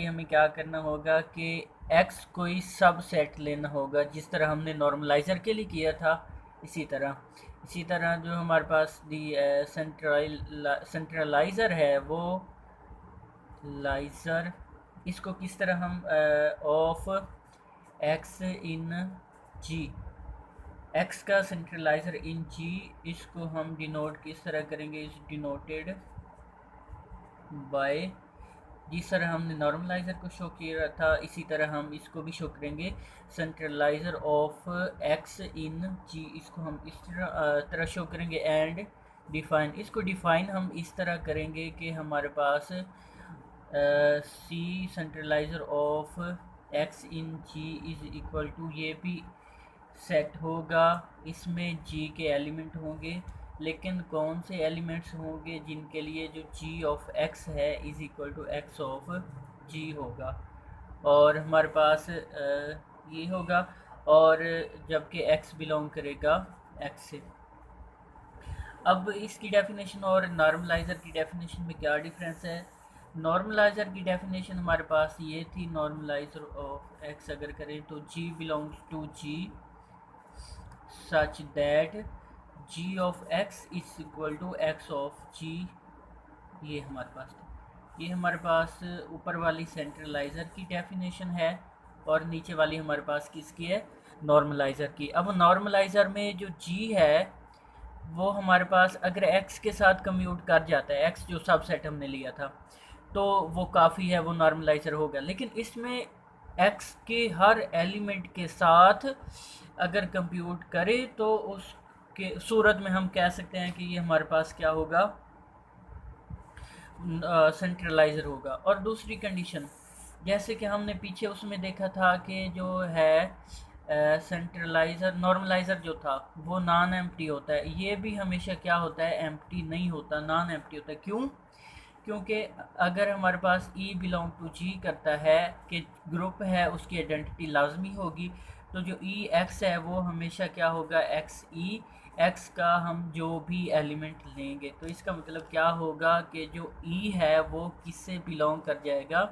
लिए हमें क्या करना होगा कि x कोई सब सेट लेना होगा, जिस तरह हमने नॉर्मलाइज़र के लिए किया था। इसी तरह जो हमारे पास दी सेंट्रलाइज़र है वो लाइज़र, इसको किस तरह हम of x in g, x का सेंट्रलाइज़र इन g, इसको हम डिनोट किस तरह करेंगे, इस डिनोटेड बाय, जिस तरह हमने नॉर्मलाइज़र को शो किया था इसी तरह हम इसको भी शो करेंगे, सेंट्रलाइज़र ऑफ x इन g, इसको हम इस तरह शो करेंगे। एंड डिफ़ाइन, इसको डिफ़ाइन हम इस तरह करेंगे कि हमारे पास C centralizer of x in g is equal to, ये भी सेट होगा, इसमें g के एलिमेंट होंगे, लेकिन कौन से एलिमेंट्स होंगे जिनके लिए जो g ऑफ x है is equal to x of g होगा, और हमारे पास ये होगा, और जबकि x बिलोंग करेगा x से। अब इसकी डेफिनेशन और नॉर्मलाइज़र की डेफिनेशन में क्या डिफरेंस है। नॉर्मलाइज़र की डेफिनेशन हमारे पास ये थी, नॉर्मलाइज़र ऑफ x अगर करें तो g belongs to g such that g of x is equal to x of g। ये हमारे पास था, ये हमारे पास ऊपर वाली सेंट्रलाइज़र की डेफिनेशन है और नीचे वाली हमारे पास किसकी है, नॉर्मलाइज़र की। अब नॉर्मलाइज़र में जो g है वो हमारे पास अगर x के साथ कम्यूट कर जाता है, x जो सबसेट हमने लिया था, तो वो काफ़ी है, वो नॉर्मलाइज़र होगा। लेकिन इसमें x के हर एलिमेंट के साथ अगर कंप्यूट करे तो उसके सूरत में हम कह सकते हैं कि ये हमारे पास क्या होगा, सेंट्रलाइज़र होगा। और दूसरी कंडीशन, जैसे कि हमने पीछे उसमें देखा था कि जो है सेंट्रलाइज़र, नॉर्मलाइज़र जो था वो नॉन एम्प्टी होता है, ये भी हमेशा क्या होता है, एम्प्टी नहीं होता, नॉन एम्प्टी होता है। क्यों? क्योंकि अगर हमारे पास E बिलोंग टू G करता है कि ग्रुप है, उसकी आइडेंटिटी लाजमी होगी, तो जो ई एक्स है वो हमेशा क्या होगा, एक्स ई, एक्स का हम जो भी एलिमेंट लेंगे तो इसका मतलब क्या होगा कि जो ई है वो किससे बिलोंग कर जाएगा,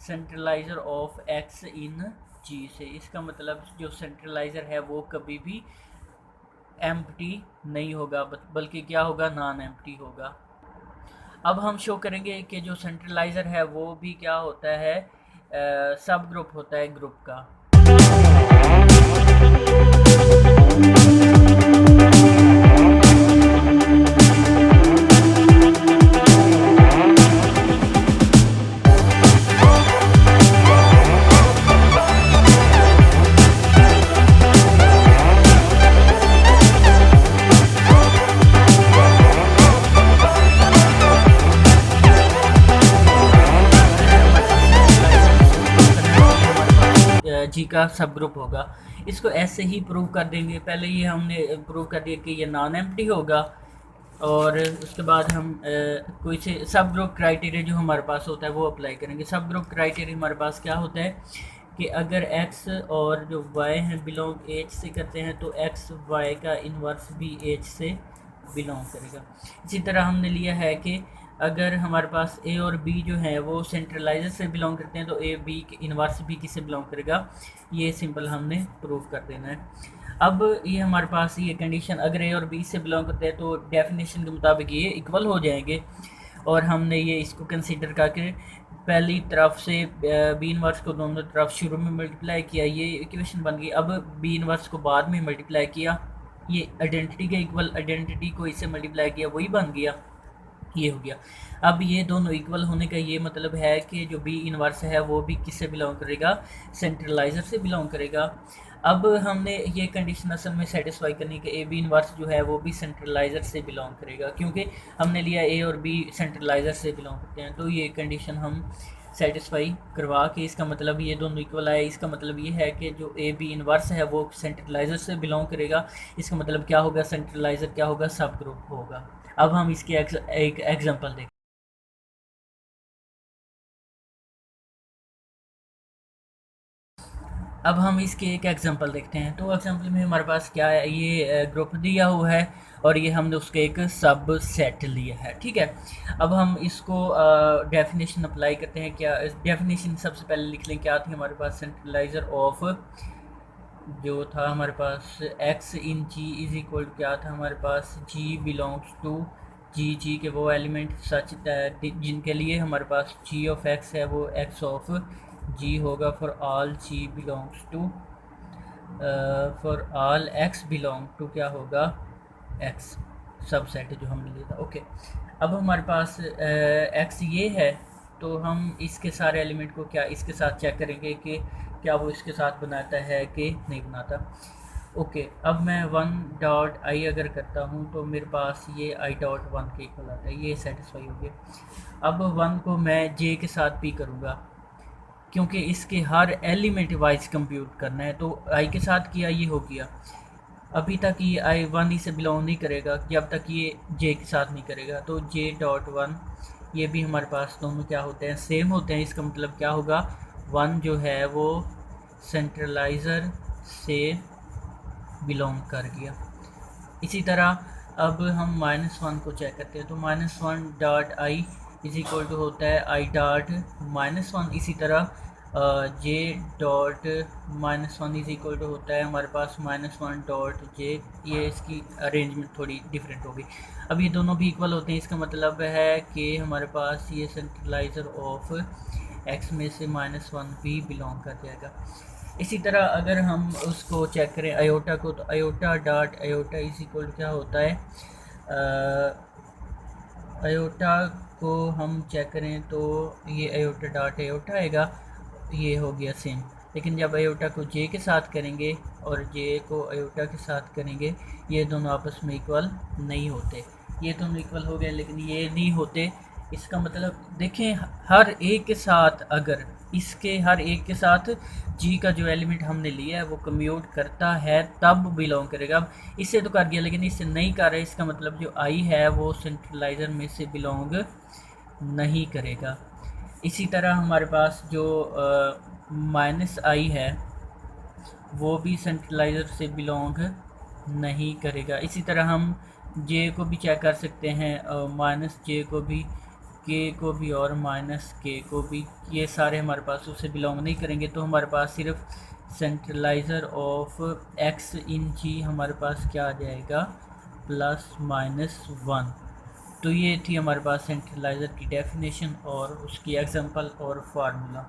सेंट्रलाइज़र ऑफ एक्स इन जी से। इसका मतलब जो सेंट्रलाइज़र है वो कभी भी एम्प्टी नहीं होगा, बल्कि क्या होगा, नॉन एम्प्टी होगा। अब हम शो करेंगे कि जो सेंट्रलाइज़र है वो भी क्या होता है, सब ग्रुप होता है ग्रुप का। जी का सब ग्रुप होगा, इसको ऐसे ही प्रूव कर देंगे। पहले ये हमने प्रूव कर दिया कि ये नॉन एम्प्टी होगा, और उसके बाद हम कोई से सब ग्रुप क्राइटेरिया जो हमारे पास होता है वो अप्लाई करेंगे। सब ग्रुप क्राइटेरिया हमारे पास क्या होता है कि अगर x और जो y हैं बिलोंग h से करते हैं तो x y का इन्वर्स भी h से बिलोंग करेगा। इसी तरह हमने लिया है कि अगर हमारे पास a और b जो है वो सेंट्रलाइजर से बिलोंग करते हैं तो a b के इन्वर्स भी किससे बिलोंग करेगा, ये सिंपल हमने प्रूव कर देना है। अब ये हमारे पास ये कंडीशन, अगर a और b से बिलोंग करते हैं तो डेफिनेशन के मुताबिक ये इक्वल हो जाएंगे, और हमने ये इसको कंसीडर करके पहली तरफ से बी इनवर्स को दोनों तरफ शुरू में मल्टीप्लाई किया, ये इक्वेशन बन गई। अब बी इनवर्स को बाद में मल्टीप्लाई किया, ये आइडेंटिटी के इक्वल, आइडेंटिटी को इससे मल्टीप्लाई किया, वही बन गया, ये हो गया। अब ये दोनों इक्वल होने का ये मतलब है कि जो बी इनवर्स है वो भी किससे बिलोंग करेगा, सेंट्रलाइज़र से बिलोंग करेगा। अब हमने ये कंडीशन असल में सेटिस्फाई करनी कि ए बी इनवर्स जो है वो भी सेंट्रलाइज़र से बिलोंग करेगा, क्योंकि हमने लिया ए और बी सेंट्रलाइज़र से बिलोंग करते हैं, तो ये कंडीशन हम सेटिस्फाई करवा के, इसका मतलब ये दोनों इक्वल आया, इसका मतलब ये है कि जो ए बी इनवर्स है वो सेंट्रलाइज़र से बिलोंग करेगा। इसका मतलब क्या होगा, सेंट्रलाइज़र क्या होगा, सब ग्रुप होगा। अब हम इसके एक एग्जांपल देखें। अब हम इसके एक एग्जांपल देखते हैं। तो एग्जांपल में हमारे पास क्या है, ये ग्रुप दिया हुआ है और ये हमने उसके एक सब सेट लिया है, ठीक है। अब हम इसको डेफिनेशन अप्लाई करते हैं। क्या डेफिनेशन सबसे पहले लिख लें, क्या थी हमारे पास, सेंट्रलाइजर ऑफ, जो था हमारे पास x in g is equal क्या था हमारे पास, जी बिलोंग्स टू जी के वो एलिमेंट सच जिनके लिए हमारे पास जी ऑफ एक्स है वो एक्स ऑफ जी होगा for all G belongs to, for all X belong to क्या होगा, एक्स सबसेट जो हमने लिया था, ओके। अब हमारे पास एक्स ये है, तो हम इसके सारे एलिमेंट को क्या इसके साथ चेक करेंगे कि क्या वो इसके साथ बनाता है कि नहीं बनाता। ओके, अब मैं वन डॉट आई अगर करता हूँ तो मेरे पास ये आई डॉट वन के इक्वल आता है, ये सेटिस्फाई हो गया। अब वन को मैं जे के साथ पी करूँगा, क्योंकि इसके हर एलिमेंट वाइज कंप्यूट करना है, तो आई के साथ किया ये हो गया। अभी तक ये आई वन ही से बिलोंग नहीं करेगा जब तक ये जे के साथ नहीं करेगा, तो जे डॉट वन, ये भी हमारे पास दोनों क्या होते हैं, सेम होते हैं। इसका मतलब क्या होगा, वन जो है वो सेंट्रलाइज़र से बिलोंग कर गया। इसी तरह अब हम माइनस वन को चेक करते हैं, तो minus one dot I is equal to होता है आई डॉट माइनस वन। इसी तरह J dot minus one is equal to होता है हमारे पास माइनस वन डॉट जे। ये इसकी अरेंजमेंट थोड़ी डिफरेंट होगी। अब ये दोनों भी इक्वल होते हैं, इसका मतलब है कि हमारे पास ये सेंट्रलाइज़र ऑफ एक्स में से माइनस वन भी बिलोंग कर जाएगा। इसी तरह अगर हम उसको चेक करें आयोटा को, तो iota dot iota is equal क्या होता है, आयोटा को हम चेक करें तो ये आयोटा डॉट आयोटा आएगा, ये हो गया सेम। लेकिन जब आयोटा को जे के साथ करेंगे और जे को आयोटा के साथ करेंगे, ये दोनों आपस में इक्वल नहीं होते। ये दोनों इक्वल हो गए लेकिन ये नहीं होते। इसका मतलब देखें, हर एक के साथ, अगर इसके हर एक के साथ जी का जो एलिमेंट हमने लिया है वो कम्यूट करता है तब बिलोंग करेगा। अब इससे तो कर गया लेकिन इससे नहीं कर रहा है, इसका मतलब जो आई है वो सेंट्रलाइज़र में से बिलोंग नहीं करेगा। इसी तरह हमारे पास जो माइनस आई है वो भी सेंट्रलाइज़र से बिलोंग नहीं करेगा। इसी तरह हम जे को भी चेक कर सकते हैं, माइनस जे को भी, के को भी और माइनस के को भी, ये सारे हमारे पास उससे बिलोंग नहीं करेंगे। तो हमारे पास सिर्फ सेंट्रलाइज़र ऑफ एक्स इन जी हमारे पास क्या आ जाएगा, प्लस माइनस वन। तो ये थी हमारे पास सेंट्रलाइज़र की डेफिनेशन और उसकी एग्जांपल और फार्मूला।